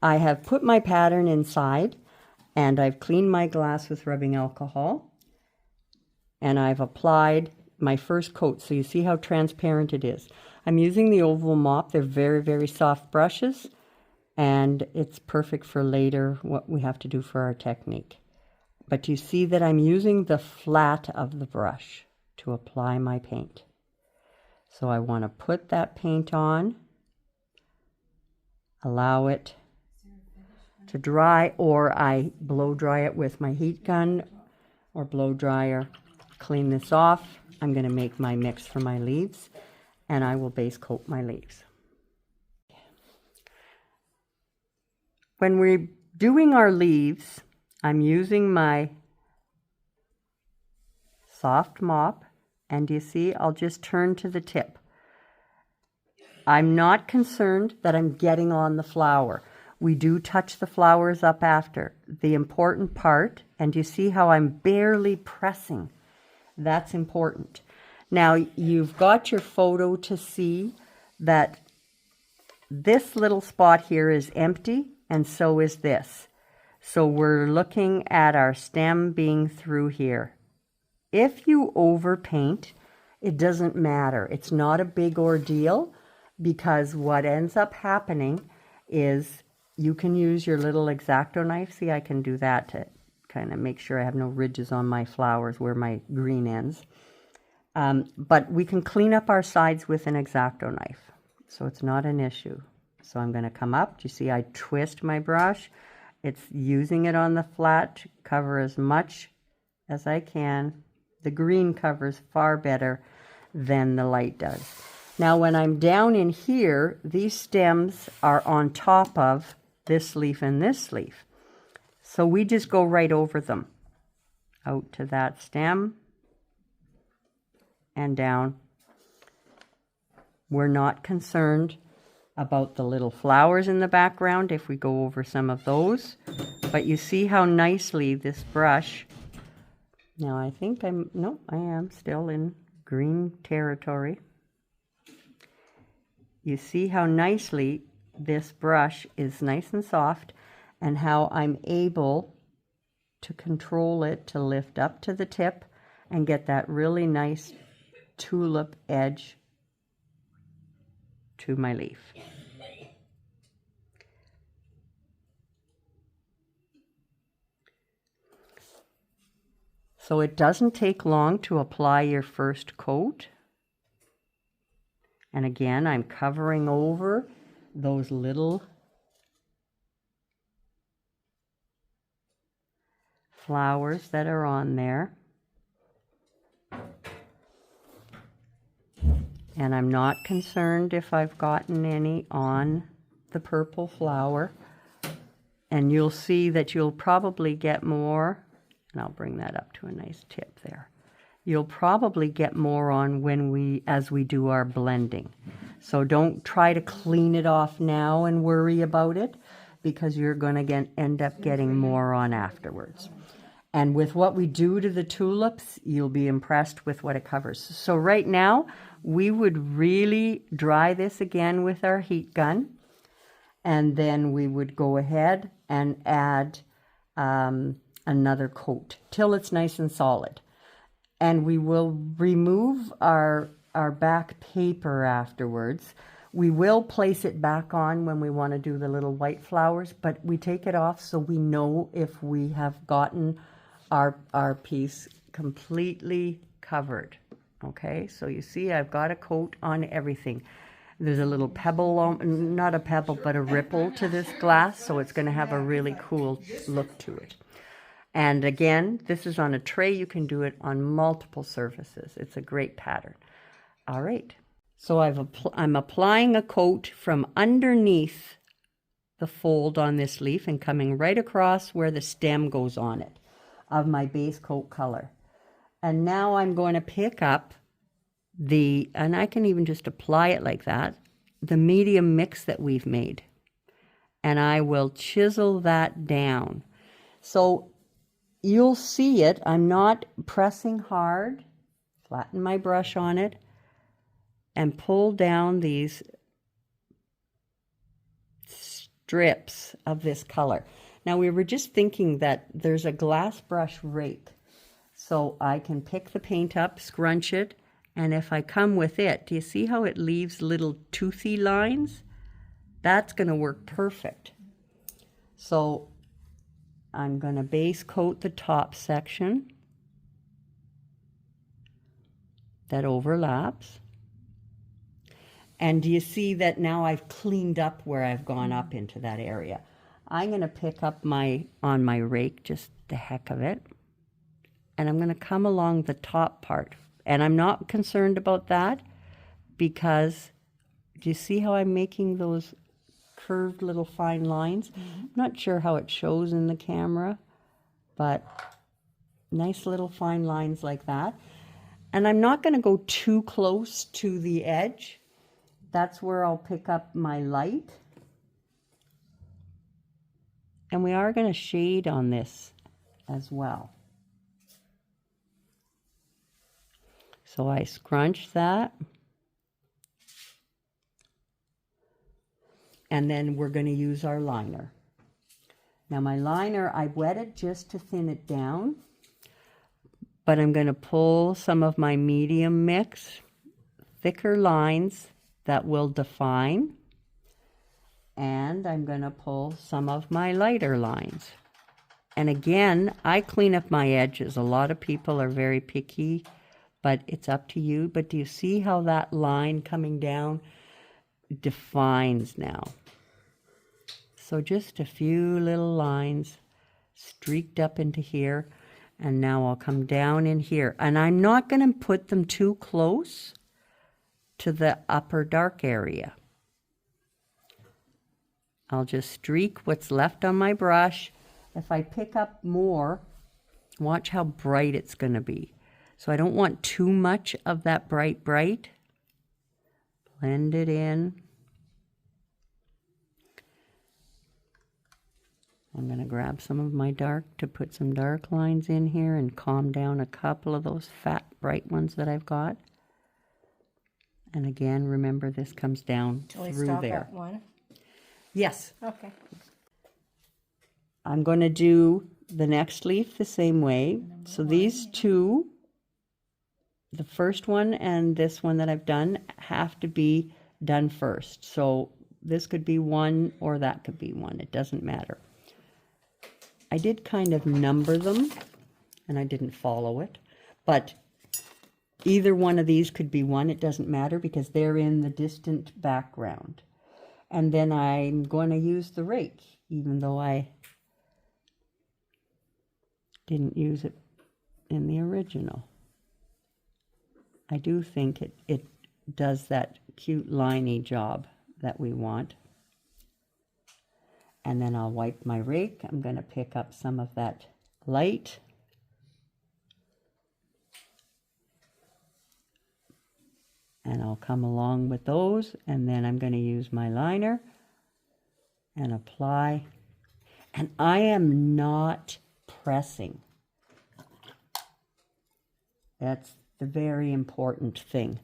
I have put my pattern inside, and I've cleaned my glass with rubbing alcohol, and I've applied my first coat. So you see how transparent it is. I'm using the oval mop. They're very, very soft brushes, and it's perfect for later what we have to do for our technique. But you see that I'm using the flat of the brush to apply my paint. So I want to put that paint on, allow it to dry, or I blow dry it with my heat gun or blow dryer. Clean this off. I'm going to make my mix for my leaves, and I will base coat my leaves. When we're doing our leaves, I'm using my soft mop, and you see I'll just turn to the tip. I'm not concerned that I'm getting on the flower. We do touch the flowers up after. The important part, and you see how I'm barely pressing, that's important. Now you've got your photo to see that this little spot here is empty, and so is this. So we're looking at our stem being through here. If you overpaint, it doesn't matter. It's not a big ordeal, because what ends up happening is you can use your little X-Acto knife. See, I can do that to kind of make sure I have no ridges on my flowers where my green ends. But we can clean up our sides with an X-Acto knife, so it's not an issue. So I'm going to come up. Do you see I twist my brush? It's using it on the flat to cover as much as I can. The green covers far better than the light does. Now when I'm down in here, these stems are on top of this leaf and this leaf. So we just go right over them, out to that stem and down. We're not concerned about the little flowers in the background if we go over some of those. But you see how nicely this brush, now I think I am still in green territory. You see how nicely this brush is nice and soft, and how I'm able to control it to lift up to the tip and get that really nice tulip edge to my leaf. So it doesn't take long to apply your first coat. And again, I'm covering over those little flowers that are on there. And I'm not concerned if I've gotten any on the purple flower. And you'll see that you'll probably get more, and I'll bring that up to a nice tip there. You'll probably get more on as we do our blending. So don't try to clean it off now and worry about it, because you're going to end up getting more on afterwards. And with what we do to the tulips, you'll be impressed with what it covers. So right now, we would really dry this again with our heat gun, and then we would go ahead and add another coat till it's nice and solid. And we will remove our back paper afterwards. We will place it back on when we want to do the little white flowers, but we take it off so we know if we have gotten our piece completely covered. Okay, so you see I've got a coat on everything. There's a little pebble, not a pebble, but a ripple to this glass, so it's going to have a really cool look to it. And again, this is on a tray. You can do it on multiple surfaces. It's a great pattern. All right. So I'm applying a coat from underneath the fold on this leaf and coming right across where the stem goes on it of my base coat color. And now I'm going to pick up and I can even just apply it like that, the medium mix that we've made. And I will chisel that down. So you'll see it. I'm not pressing hard. Flatten my brush on it and pull down these strips of this color. Now we were just thinking that there's a glass brush rake, so I can pick the paint up, scrunch it, and if I come with it, do you see how it leaves little toothy lines? That's going to work perfect. So I'm going to base coat the top section that overlaps. And do you see that now I've cleaned up where I've gone up into that area? I'm going to pick up on my rake, just the heck of it, and I'm going to come along the top part. And I'm not concerned about that because do you see how I'm making those curved little fine lines? I'm not sure how it shows in the camera, but nice little fine lines like that. And I'm not going to go too close to the edge. That's where I'll pick up my light. And we are going to shade on this as well. So I scrunch that. And then we're going to use our liner. Now my liner, I wet it just to thin it down. But I'm going to pull some of my medium mix, thicker lines that will define. And I'm going to pull some of my lighter lines. And again, I clean up my edges. A lot of people are very picky, but it's up to you. But do you see how that line coming down defines now? So just a few little lines streaked up into here. And now I'll come down in here. And I'm not going to put them too close to the upper dark area. I'll just streak what's left on my brush. If I pick up more, watch how bright it's going to be. So I don't want too much of that bright. Blend it in. I'm going to grab some of my dark to put some dark lines in here and calm down a couple of those fat, bright ones that I've got. And again, remember this comes down through there. Stop at one? Yes. Okay. I'm going to do the next leaf the same way. So these two, the first one and this one that I've done, have to be done first. So this could be one or that could be one. It doesn't matter. I did kind of number them, and I didn't follow it, but either one of these could be one. It doesn't matter because they're in the distant background. And then I'm going to use the rake, even though I didn't use it in the original. I do think it does that cute liney job that we want. And then I'll wipe my rake. I'm going to pick up some of that light. And I'll come along with those. And then I'm going to use my liner and apply. And I am not pressing. That's the very important thing.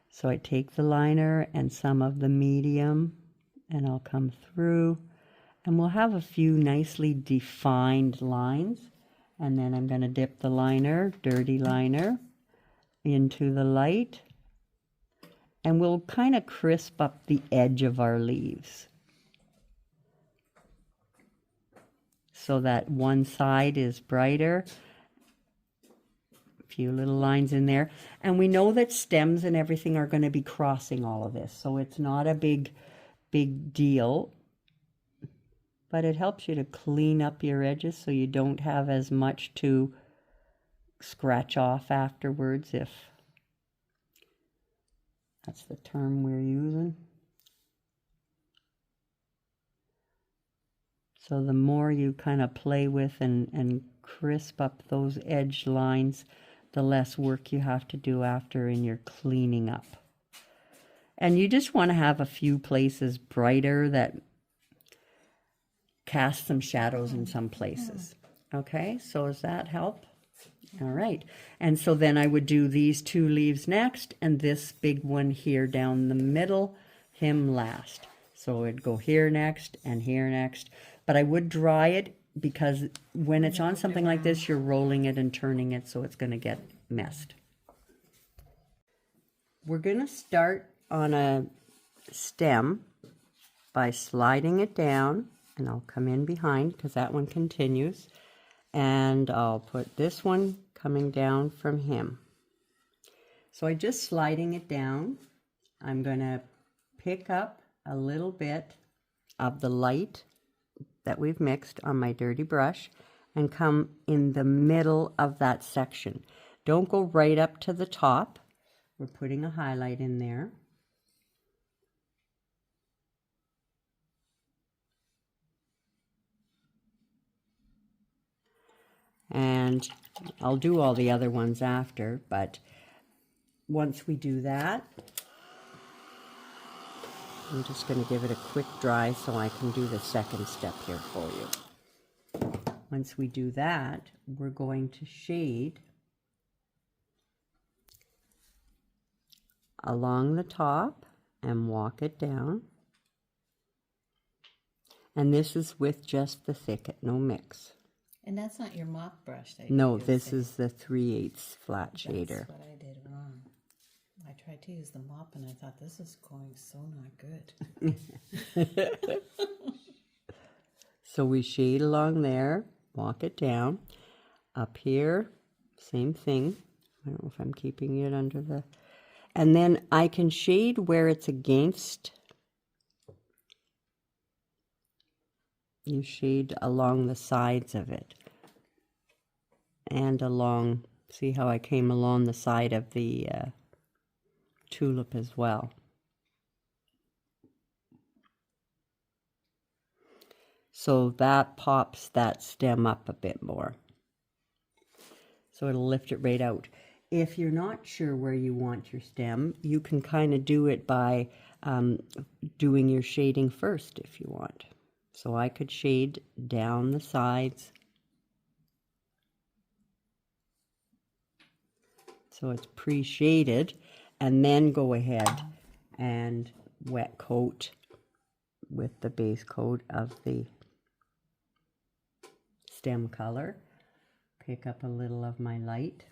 So I take the liner and some of the medium and I'll come through. And we'll have a few nicely defined lines. And then I'm going to dip the liner, dirty liner, into the light. And we'll kind of crisp up the edge of our leaves, so that one side is brighter. A few little lines in there. And we know that stems and everything are going to be crossing all of this. So it's not a big deal. But it helps you to clean up your edges so you don't have as much to scratch off afterwards, if that's the term we're using. So the more you kind of play with and crisp up those edge lines, the less work you have to do after in your cleaning up. And you just want to have a few places brighter that cast some shadows in some places. Okay, so does that help? All right. And so then I would do these two leaves next and this big one here down the middle, him last. So it'd go here next and here next. But I would dry it because when it's on something like this, you're rolling it and turning it, so it's going to get messed. We're going to start on a stem by sliding it down, and I'll come in behind because that one continues, and I'll put this one coming down from him. So I'm just sliding it down. I'm going to pick up a little bit of the light that we've mixed on my dirty brush and come in the middle of that section. Don't go right up to the top. We're putting a highlight in there. And I'll do all the other ones after, but once we do that, I'm just going to give it a quick dry so I can do the second step here for you. Once we do that, we're going to shade along the top and walk it down. And this is with just the thicket, no mix. And that's not your mop brush that No, this is the 3/8 flat shader. That's what I did wrong. I tried to use the mop and I thought, this is going so not good. So we shade along there, walk it down. Up here, same thing. I don't know if I'm keeping it under the... And then I can shade where it's against. You shade along the sides of it. And along, see how I came along the side of the tulip as well. So that pops that stem up a bit more. So it'll lift it right out. If you're not sure where you want your stem, you can kind of do it by doing your shading first if you want. So I could shade down the sides. So it's pre-shaded, and then go ahead and wet coat with the base coat of the stem color. Pick up a little of my light,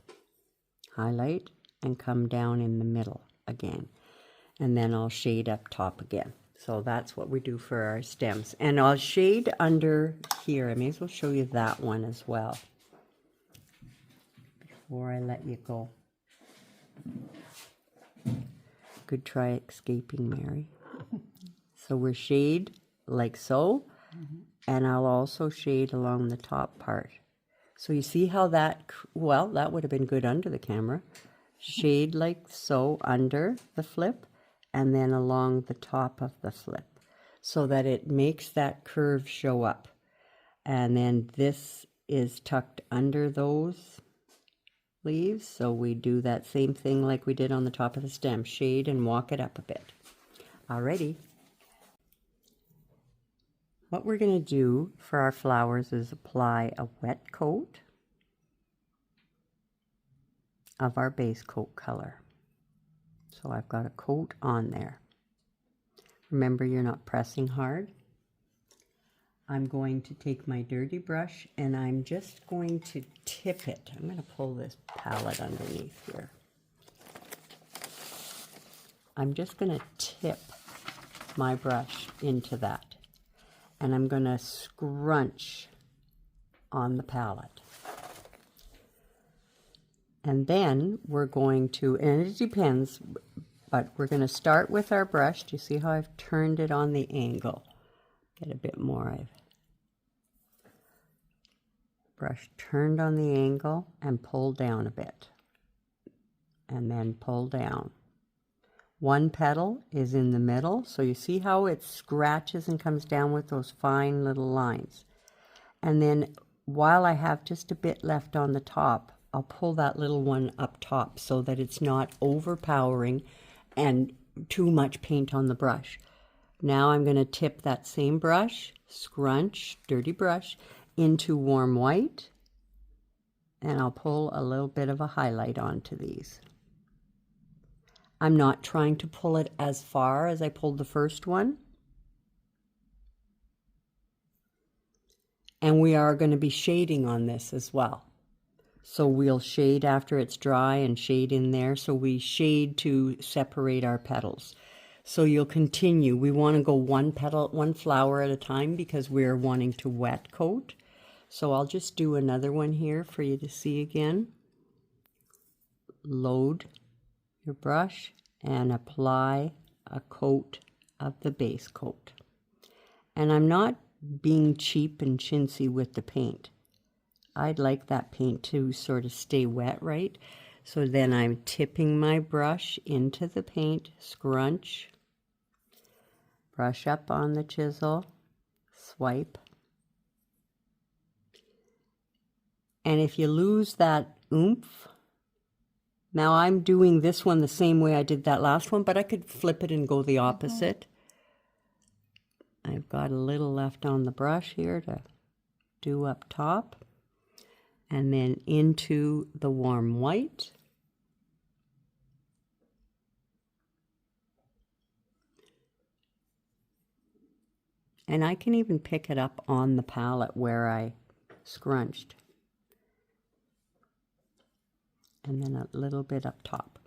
highlight, and come down in the middle again. And then I'll shade up top again. So that's what we do for our stems. And I'll shade under here. I may as well show you that one as well before I let you go. Good try escaping, Mary. So we're shade like so, and I'll also shade along the top part. So you see how that, well, that would have been good under the camera. Shade like so under the flip, and then along the top of the flip, so that it makes that curve show up. And then this is tucked under those leaves, so we do that same thing like we did on the top of the stem. Shade and walk it up a bit. Alrighty. What we're going to do for our flowers is apply a wet coat of our base coat color. So I've got a coat on there. Remember, you're not pressing hard. I'm going to take my dirty brush and I'm just going to tip it. I'm going to pull this palette underneath here. I'm just going to tip my brush into that. And I'm going to scrunch on the palette. And then we're going to, and it depends, but we're going to start with our brush. Do you see how I've turned it on the angle? Get a bit more. I've brush turned on the angle and pull down a bit. And then pull down. One petal is in the middle, so you see how it scratches and comes down with those fine little lines. And then while I have just a bit left on the top, I'll pull that little one up top so that it's not overpowering and too much paint on the brush. Now I'm going to tip that same brush, scrunch, dirty brush, into warm white, and I'll pull a little bit of a highlight onto these. I'm not trying to pull it as far as I pulled the first one. And we are going to be shading on this as well. So we'll shade after it's dry and shade in there. So we shade to separate our petals. So you'll continue. We want to go one flower at a time because we're wanting to wet coat. So I'll just do another one here for you to see again. Load your brush and apply a coat of the base coat. And I'm not being cheap and chintzy with the paint. I'd like that paint to sort of stay wet, right? So then I'm tipping my brush into the paint, scrunch, brush up on the chisel, swipe. And if you lose that oomph, now I'm doing this one the same way I did that last one, but I could flip it and go the opposite. I've got a little left on the brush here to do up top. And then into the warm white. And I can even pick it up on the palette where I scrunched. And then a little bit up top.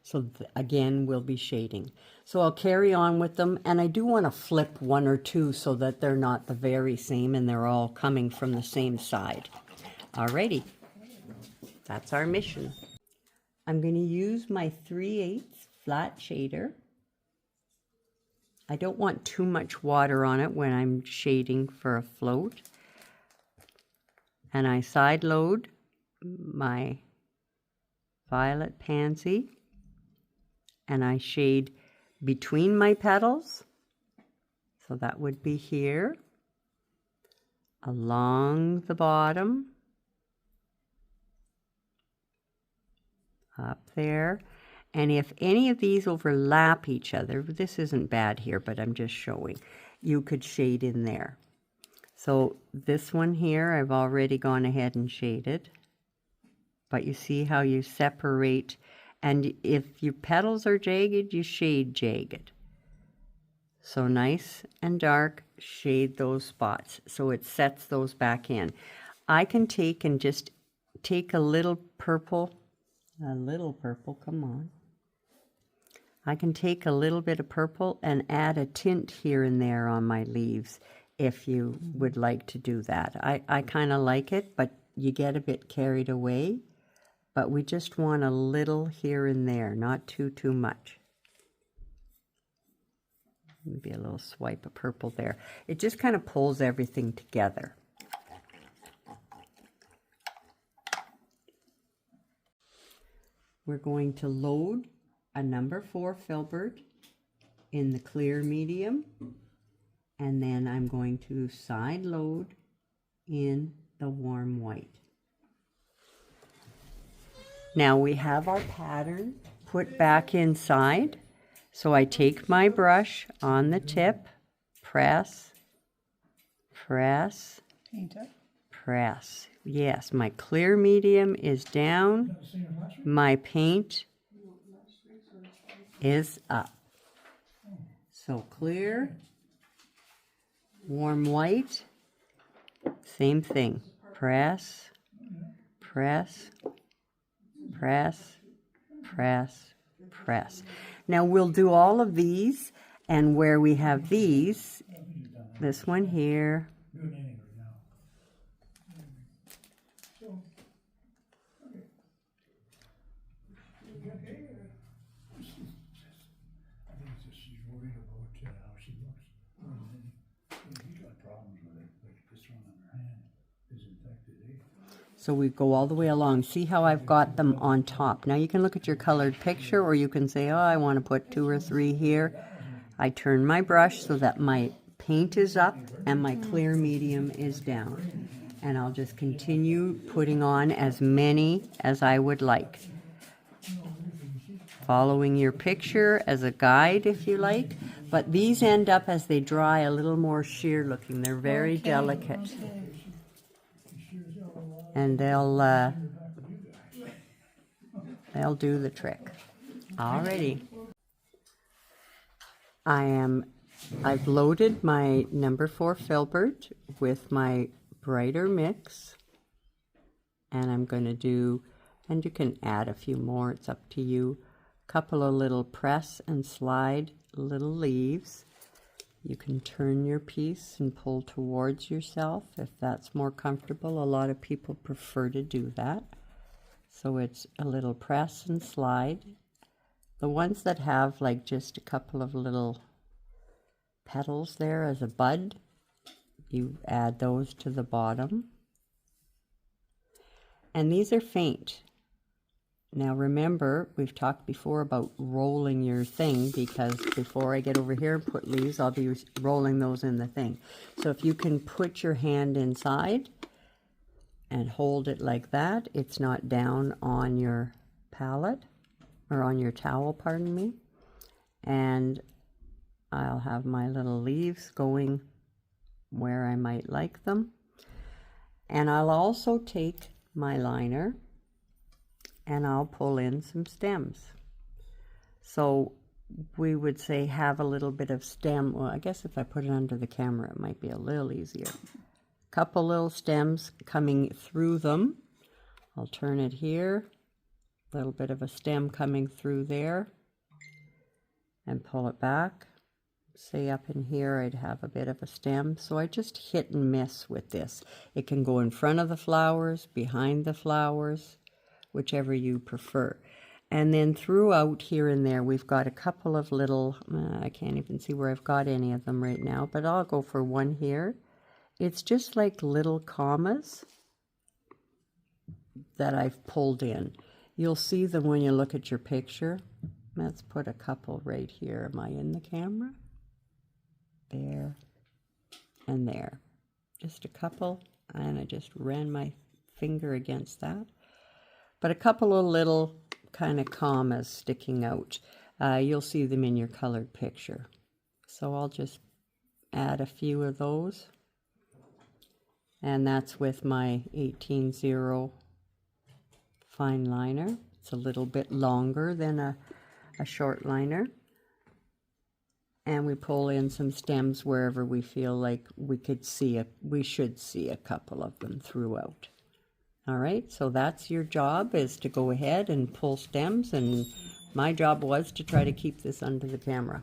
So again, we'll be shading. So I'll carry on with them, and I do want to flip one or two so that they're not the very same and they're all coming from the same side. Alrighty, that's our mission. I'm going to use my 3/8 flat shader. I don't want too much water on it when I'm shading for a float. And I side load my violet pansy and I shade between my petals. So that would be here, along the bottom, up there. And if any of these overlap each other, this isn't bad here, but I'm just showing, you could shade in there. So this one here, I've already gone ahead and shaded. But you see how you separate, and if your petals are jagged, you shade jagged. So nice and dark, shade those spots so it sets those back in. I can take and just take a little purple, come on. I can take a little bit of purple and add a tint here and there on my leaves if you would like to do that. I kind of like it, but you get a bit carried away. But we just want a little here and there, not too much. Maybe a little swipe of purple there. It just kind of pulls everything together. We're going to load a number 4 filbert in the clear medium, and then I'm going to side load in the warm white. Now we have our pattern put back inside. So I take my brush on the tip, press, press, press. Yes, my clear medium is down. My paint is up. So clear, warm white, same thing. Press, press, press, press, press. Now we'll do all of these, and where we have these, this one here, so we go all the way along. See how I've got them on top. Now you can look at your colored picture, or you can say, oh, I want to put 2 or 3 here. I turn my brush so that my paint is up and my clear medium is down. And I'll just continue putting on as many as I would like. Following your picture as a guide, if you like. But these end up, as they dry, a little more sheer looking. They're very delicate. And they'll do the trick. Alrighty. I've loaded my number 4 filbert with my brighter mix. And I'm going to do, and you can add a few more, it's up to you, a couple of little press and slide little leaves. You can turn your piece and pull towards yourself if that's more comfortable. A lot of people prefer to do that. So it's a little press and slide. The ones that have like just a couple of little petals there as a bud, you add those to the bottom. And these are faint. Now remember, we've talked before about rolling your thing, because before I get over here and put leaves, I'll be rolling those in the thing. So if you can put your hand inside and hold it like that, it's not down on your palette, or on your towel, pardon me. And I'll have my little leaves going where I might like them. And I'll also take my liner and I'll pull in some stems. So we would say have a little bit of stem. Well, I guess if I put it under the camera, it might be a little easier. Couple little stems coming through them. I'll turn it here. A little bit of a stem coming through there. And pull it back. Say up in here I'd have a bit of a stem. So I just hit and miss with this. It can go in front of the flowers, behind the flowers, whichever you prefer. And then throughout here and there, we've got a couple of little, I can't even see where I've got any of them right now, but I'll go for one here. It's just like little commas that I've pulled in. You'll see them when you look at your picture. Let's put a couple right here. Am I in the camera? There and there. Just a couple, and I just ran my finger against that. But a couple of little kind of commas sticking out. You'll see them in your colored picture. So I'll just add a few of those. And that's with my 18-0 fine liner. It's a little bit longer than a short liner. And we pull in some stems wherever we feel like we should see a couple of them throughout. All right, so that's your job, is to go ahead and pull stems, and my job was to try to keep this under the camera.